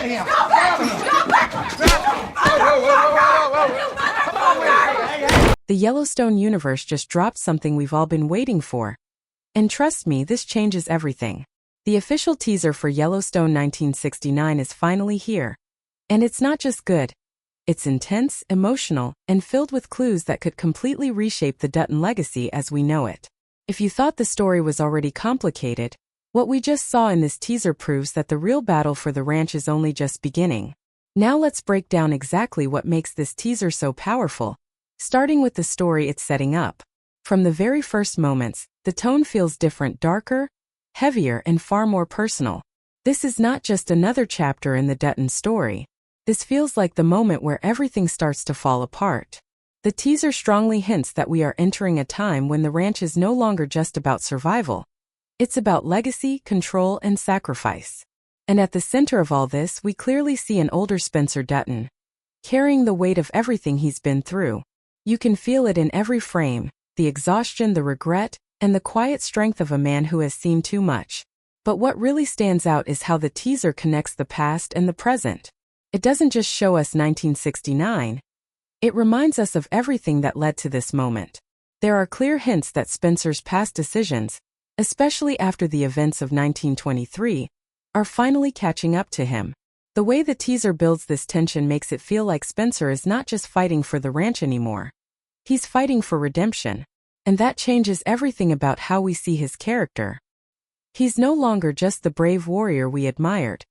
him! Grab him! Whoa, whoa, whoa, whoa, whoa! Come on with it! The Yellowstone universe just dropped something we've all been waiting for. And trust me, this changes everything. The official teaser for Yellowstone 1969 is finally here. And it's not just good. It's intense, emotional, and filled with clues that could completely reshape the Dutton legacy as we know it. If you thought the story was already complicated, what we just saw in this teaser proves that the real battle for the ranch is only just beginning. Now let's break down exactly what makes this teaser so powerful, starting with the story it's setting up. From the very first moments, the tone feels different, darker, heavier, and far more personal. This is not just another chapter in the Dutton story. This feels like the moment where everything starts to fall apart. The teaser strongly hints that we are entering a time when the ranch is no longer just about survival. It's about legacy, control, and sacrifice. And at the center of all this, we clearly see an older Spencer Dutton, carrying the weight of everything he's been through. You can feel it in every frame, the exhaustion, the regret, and the quiet strength of a man who has seen too much. But what really stands out is how the teaser connects the past and the present. It doesn't just show us 1969. It reminds us of everything that led to this moment. There are clear hints that Spencer's past decisions, especially after the events of 1923, are finally catching up to him. The way the teaser builds this tension makes it feel like Spencer is not just fighting for the ranch anymore. He's fighting for redemption. And that changes everything about how we see his character. He's no longer just the brave warrior we admired.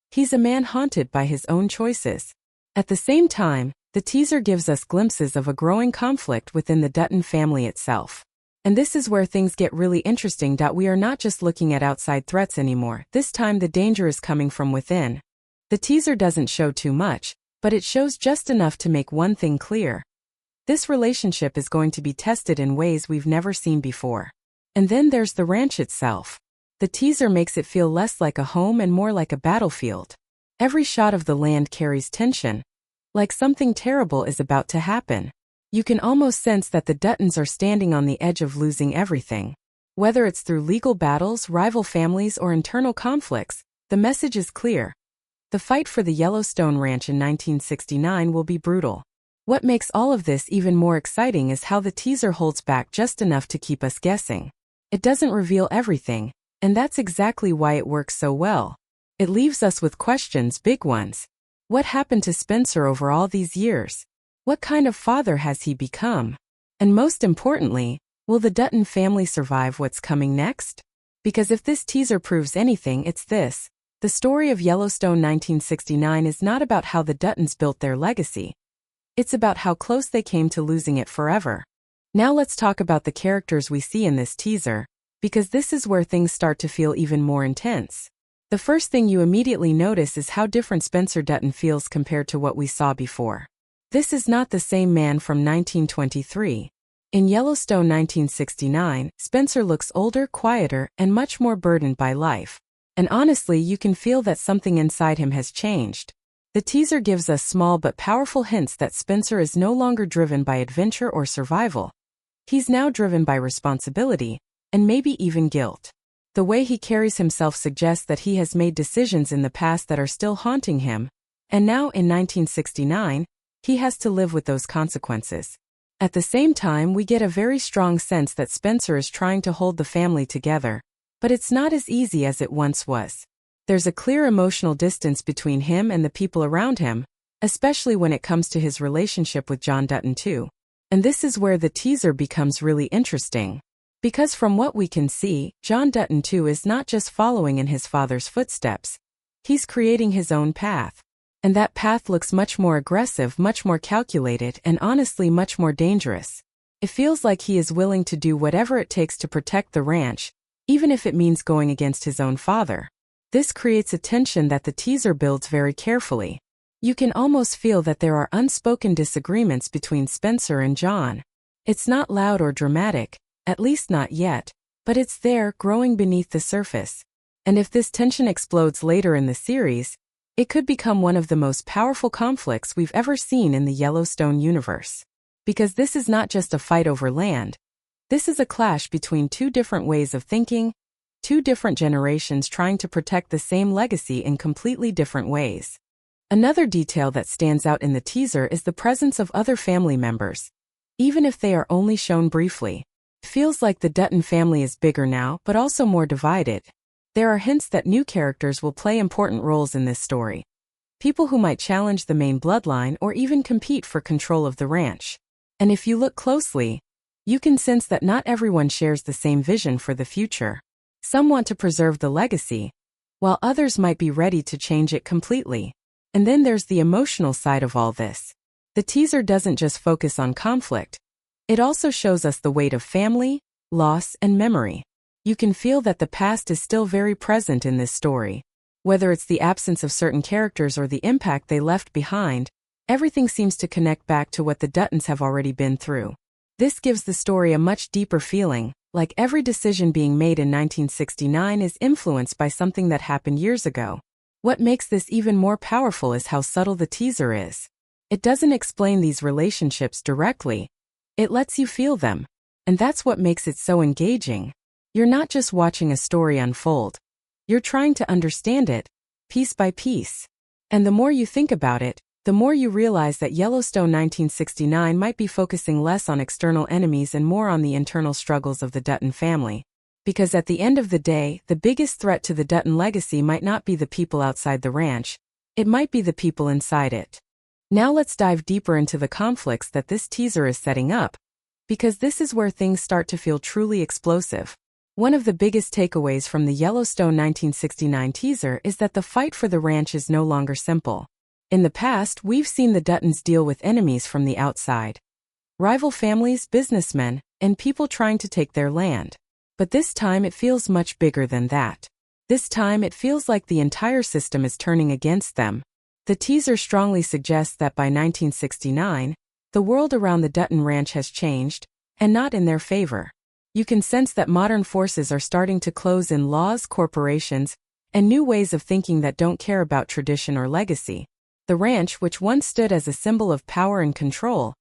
He's a man haunted by his own choices. At the same time, the teaser gives us glimpses of a growing conflict within the Dutton family itself. And this is where things get really interesting. We are not just looking at outside threats anymore. This time the danger is coming from within. The teaser doesn't show too much, but it shows just enough to make one thing clear. This relationship is going to be tested in ways we've never seen before. And then there's the ranch itself. The teaser makes it feel less like a home and more like a battlefield. Every shot of the land carries tension, like something terrible is about to happen. You can almost sense that the Duttons are standing on the edge of losing everything. Whether it's through legal battles, rival families, or internal conflicts, the message is clear. The fight for the Yellowstone Ranch in 1969 will be brutal. What makes all of this even more exciting is how the teaser holds back just enough to keep us guessing. It doesn't reveal everything, and that's exactly why it works so well. It leaves us with questions, big ones. What happened to Spencer over all these years? What kind of father has he become? And most importantly, will the Dutton family survive what's coming next? Because if this teaser proves anything, it's this. The story of Yellowstone 1969 is not about how the Duttons built their legacy. It's about how close they came to losing it forever. Now let's talk about the characters we see in this teaser, because this is where things start to feel even more intense. The first thing you immediately notice is how different Spencer Dutton feels compared to what we saw before. This is not the same man from 1923. In Yellowstone 1969, Spencer looks older, quieter, and much more burdened by life. And honestly, you can feel that something inside him has changed. The teaser gives us small but powerful hints that Spencer is no longer driven by adventure or survival. He's now driven by responsibility, and maybe even guilt. The way he carries himself suggests that he has made decisions in the past that are still haunting him, and now in 1969, he has to live with those consequences. At the same time, we get a very strong sense that Spencer is trying to hold the family together, but it's not as easy as it once was. There's a clear emotional distance between him and the people around him, especially when it comes to his relationship with John Dutton II. And this is where the teaser becomes really interesting. Because from what we can see, John Dutton II is not just following in his father's footsteps. He's creating his own path. And that path looks much more aggressive, much more calculated, and honestly much more dangerous. It feels like he is willing to do whatever it takes to protect the ranch, even if it means going against his own father. This creates a tension that the teaser builds very carefully. You can almost feel that there are unspoken disagreements between Spencer and John. It's not loud or dramatic, at least not yet, but it's there, growing beneath the surface. And if this tension explodes later in the series, it could become one of the most powerful conflicts we've ever seen in the Yellowstone universe. Because this is not just a fight over land. This is a clash between two different ways of thinking, two different generations trying to protect the same legacy in completely different ways. Another detail that stands out in the teaser is the presence of other family members. Even if they are only shown briefly, it feels like the Dutton family is bigger now, but also more divided. There are hints that new characters will play important roles in this story. People who might challenge the main bloodline or even compete for control of the ranch. And if you look closely, you can sense that not everyone shares the same vision for the future. Some want to preserve the legacy, while others might be ready to change it completely. And then there's the emotional side of all this. The teaser doesn't just focus on conflict. It also shows us the weight of family, loss, and memory. You can feel that the past is still very present in this story. Whether it's the absence of certain characters or the impact they left behind, everything seems to connect back to what the Duttons have already been through. This gives the story a much deeper feeling, like every decision being made in 1969 is influenced by something that happened years ago. What makes this even more powerful is how subtle the teaser is. It doesn't explain these relationships directly. It lets you feel them. And that's what makes it so engaging. You're not just watching a story unfold. You're trying to understand it, piece by piece. And the more you think about it, the more you realize that Yellowstone 1969 might be focusing less on external enemies and more on the internal struggles of the Dutton family. Because at the end of the day, the biggest threat to the Dutton legacy might not be the people outside the ranch. It might be the people inside it. Now let's dive deeper into the conflicts that this teaser is setting up, because this is where things start to feel truly explosive. One of the biggest takeaways from the Yellowstone 1969 teaser is that the fight for the ranch is no longer simple. In the past, we've seen the Duttons deal with enemies from the outside. Rival families, businessmen, and people trying to take their land. But this time it feels much bigger than that. This time it feels like the entire system is turning against them. The teaser strongly suggests that by 1969, the world around the Dutton ranch has changed, and not in their favor. You can sense that modern forces are starting to close in laws, corporations, and new ways of thinking that don't care about tradition or legacy. The ranch, which once stood as a symbol of power and control,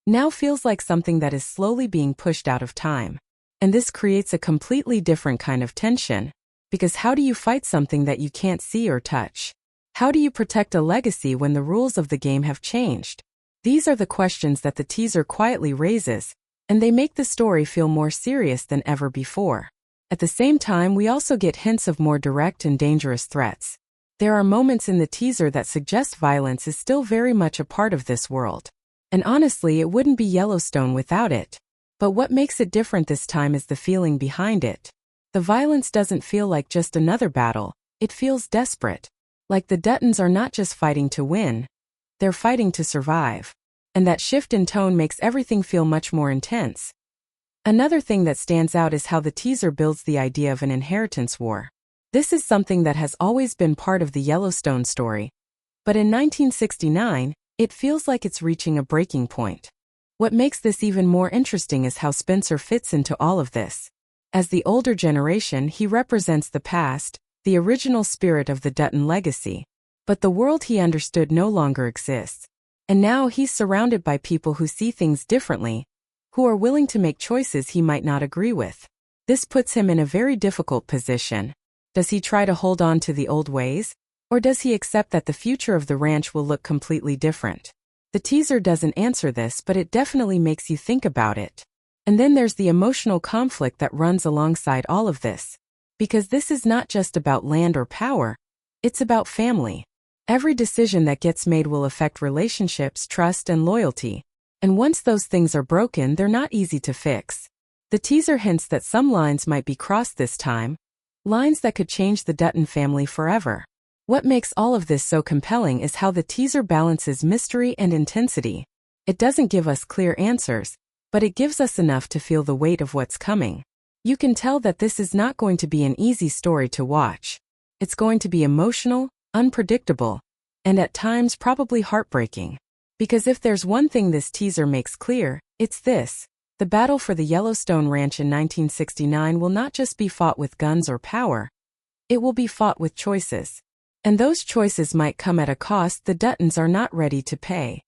now feels like something that is slowly being pushed out of time. And this creates a completely different kind of tension, because how do you fight something that you can't see or touch? How do you protect a legacy when the rules of the game have changed? These are the questions that the teaser quietly raises, and they make the story feel more serious than ever before. At the same time, we also get hints of more direct and dangerous threats. There are moments in the teaser that suggest violence is still very much a part of this world. And honestly, it wouldn't be Yellowstone without it. But what makes it different this time is the feeling behind it. The violence doesn't feel like just another battle, it feels desperate. Like the Duttons are not just fighting to win, they're fighting to survive. And that shift in tone makes everything feel much more intense. Another thing that stands out is how the teaser builds the idea of an inheritance war. This is something that has always been part of the Yellowstone story. But in 1969, it feels like it's reaching a breaking point. What makes this even more interesting is how Spencer fits into all of this. As the older generation, he represents the past, the original spirit of the Dutton legacy. But the world he understood no longer exists. And now he's surrounded by people who see things differently, who are willing to make choices he might not agree with. This puts him in a very difficult position. Does he try to hold on to the old ways? Or does he accept that the future of the ranch will look completely different? The teaser doesn't answer this, but it definitely makes you think about it. And then there's the emotional conflict that runs alongside all of this. Because this is not just about land or power, it's about family. Every decision that gets made will affect relationships, trust, and loyalty. And once those things are broken, they're not easy to fix. The teaser hints that some lines might be crossed this time, lines that could change the Dutton family forever. What makes all of this so compelling is how the teaser balances mystery and intensity. It doesn't give us clear answers, but it gives us enough to feel the weight of what's coming. You can tell that this is not going to be an easy story to watch. It's going to be emotional, unpredictable, and at times probably heartbreaking. Because if there's one thing this teaser makes clear, it's this. The battle for the Yellowstone Ranch in 1969 will not just be fought with guns or power. It will be fought with choices. And those choices might come at a cost the Duttons are not ready to pay.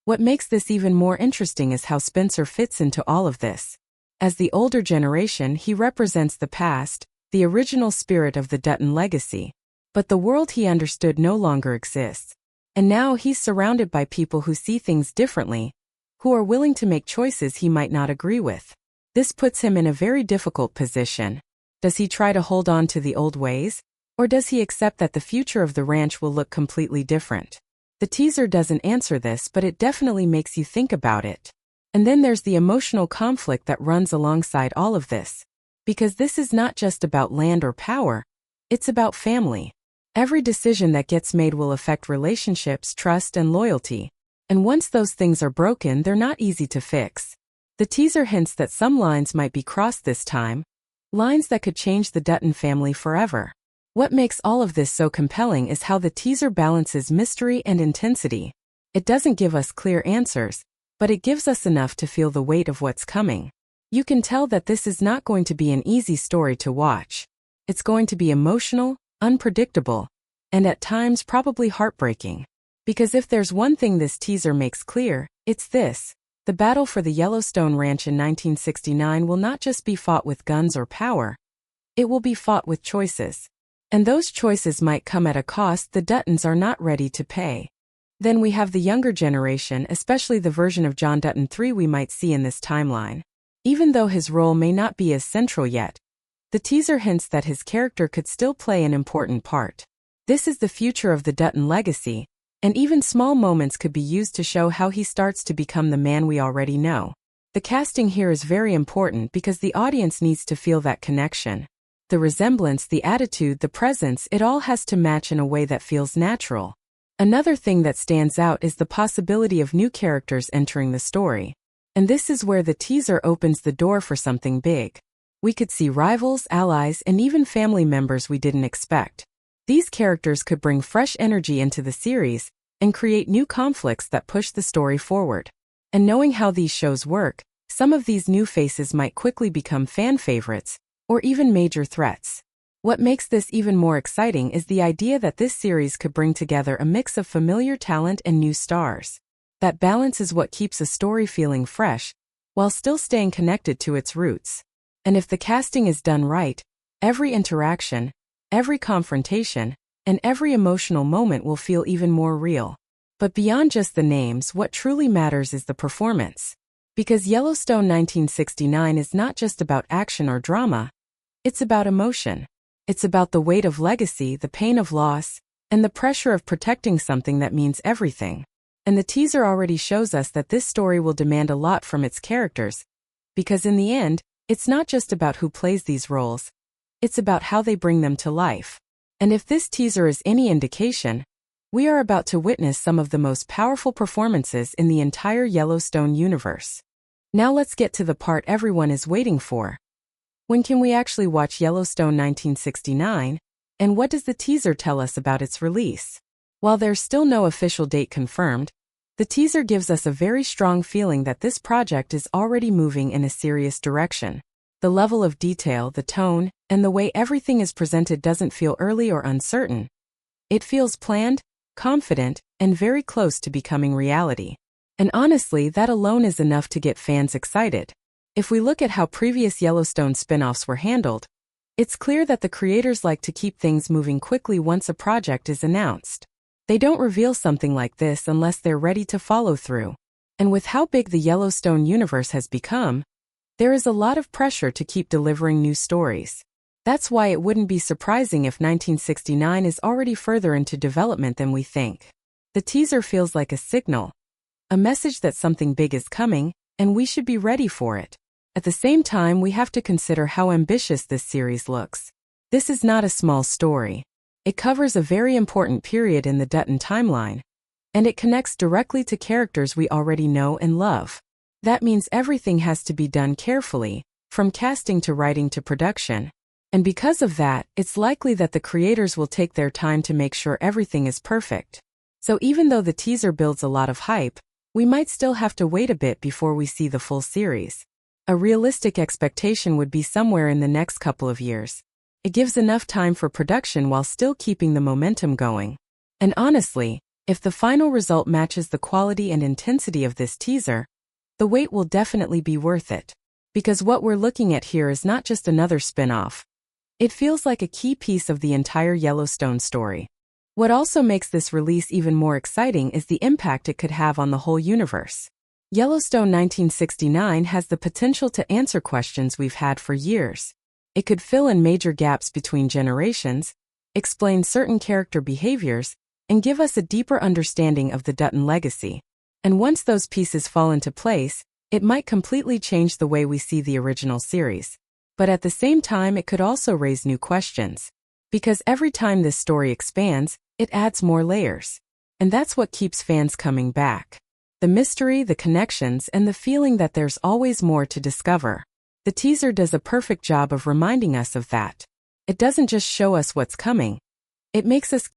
What makes this even more interesting is how Spencer fits into all of this. As the older generation, he represents the past, the original spirit of the Dutton legacy. But the world he understood no longer exists. And now he's surrounded by people who see things differently, who are willing to make choices he might not agree with. This puts him in a very difficult position. Does he try to hold on to the old ways? Or does he accept that the future of the ranch will look completely different? The teaser doesn't answer this, but it definitely makes you think about it. And then there's the emotional conflict that runs alongside all of this. Because this is not just about land or power, it's about family. Every decision that gets made will affect relationships, trust, and loyalty. And once those things are broken, they're not easy to fix. The teaser hints that some lines might be crossed this time, lines that could change the Dutton family forever. What makes all of this so compelling is how the teaser balances mystery and intensity. It doesn't give us clear answers, but it gives us enough to feel the weight of what's coming. You can tell that this is not going to be an easy story to watch. It's going to be emotional, unpredictable, and at times probably heartbreaking. Because if there's one thing this teaser makes clear, it's this: the battle for the Yellowstone Ranch in 1969 will not just be fought with guns or power, it will be fought with choices. And those choices might come at a cost the Duttons are not ready to pay. Then we have the younger generation, especially the version of John Dutton III we might see in this timeline. Even though his role may not be as central yet, the teaser hints that his character could still play an important part. This is the future of the Dutton legacy, and even small moments could be used to show how he starts to become the man we already know. The casting here is very important because the audience needs to feel that connection. The resemblance, the attitude, the presence, it all has to match in a way that feels natural. Another thing that stands out is the possibility of new characters entering the story. And this is where the teaser opens the door for something big. We could see rivals, allies, and even family members we didn't expect. These characters could bring fresh energy into the series and create new conflicts that push the story forward. And knowing how these shows work, some of these new faces might quickly become fan favorites, or even major threats. What makes this even more exciting is the idea that this series could bring together a mix of familiar talent and new stars. That balance is what keeps a story feeling fresh, while still staying connected to its roots. And if the casting is done right, every interaction, every confrontation, and every emotional moment will feel even more real. But beyond just the names, what truly matters is the performance. Because Yellowstone 1969 is not just about action or drama, it's about emotion. It's about the weight of legacy, the pain of loss, and the pressure of protecting something that means everything. And the teaser already shows us that this story will demand a lot from its characters, because in the end, it's not just about who plays these roles, it's about how they bring them to life. And if this teaser is any indication, we are about to witness some of the most powerful performances in the entire Yellowstone universe. Now let's get to the part everyone is waiting for. When can we actually watch Yellowstone 1969, and what does the teaser tell us about its release? While there's still no official date confirmed, the teaser gives us a very strong feeling that this project is already moving in a serious direction. The level of detail, the tone, and the way everything is presented doesn't feel early or uncertain. It feels planned, confident, and very close to becoming reality. And honestly, that alone is enough to get fans excited. If we look at how previous Yellowstone spin-offs were handled, it's clear that the creators like to keep things moving quickly once a project is announced. They don't reveal something like this unless they're ready to follow through. And with how big the Yellowstone universe has become, there is a lot of pressure to keep delivering new stories. That's why it wouldn't be surprising if 1969 is already further into development than we think. The teaser feels like a signal, a message that something big is coming, and we should be ready for it. At the same time, we have to consider how ambitious this series looks. This is not a small story. It covers a very important period in the Dutton timeline, and it connects directly to characters we already know and love. That means everything has to be done carefully, from casting to writing to production. And because of that, it's likely that the creators will take their time to make sure everything is perfect. So even though the teaser builds a lot of hype, we might still have to wait a bit before we see the full series. A realistic expectation would be somewhere in the next couple of years. It gives enough time for production while still keeping the momentum going. And honestly, if the final result matches the quality and intensity of this teaser, the wait will definitely be worth it. Because what we're looking at here is not just another spin-off. It feels like a key piece of the entire Yellowstone story. What also makes this release even more exciting is the impact it could have on the whole universe. Yellowstone 1969 has the potential to answer questions we've had for years. It could fill in major gaps between generations, explain certain character behaviors, and give us a deeper understanding of the Dutton legacy. And once those pieces fall into place, it might completely change the way we see the original series. But at the same time, it could also raise new questions. Because every time this story expands, it adds more layers. And that's what keeps fans coming back. The mystery, the connections, and the feeling that there's always more to discover. The teaser does a perfect job of reminding us of that. It doesn't just show us what's coming. It makes us